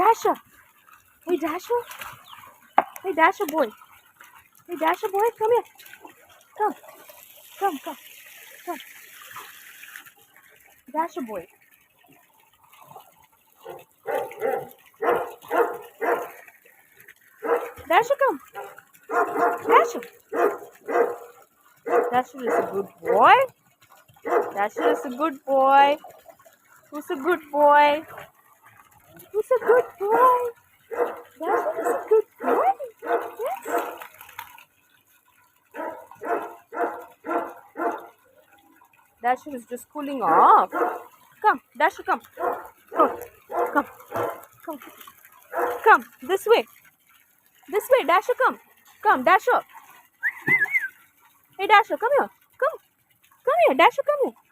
Dasher. Hey, Dasher. Hey, Dasher boy. Hey, Dasher boy, come here. Come. Come. Dasher boy. Dasher, come. Dasher. Dasher is a good boy. Dasher is a good boy. Who's a good boy? Who's a good boy? Dasher is a good boy. Yes. Dasher is just cooling off. Come, Dasher, come. Come. This way. This way, Dasher, come. Come, Dasher. Hey, Dasher, come here. Come here, Dasher, come here.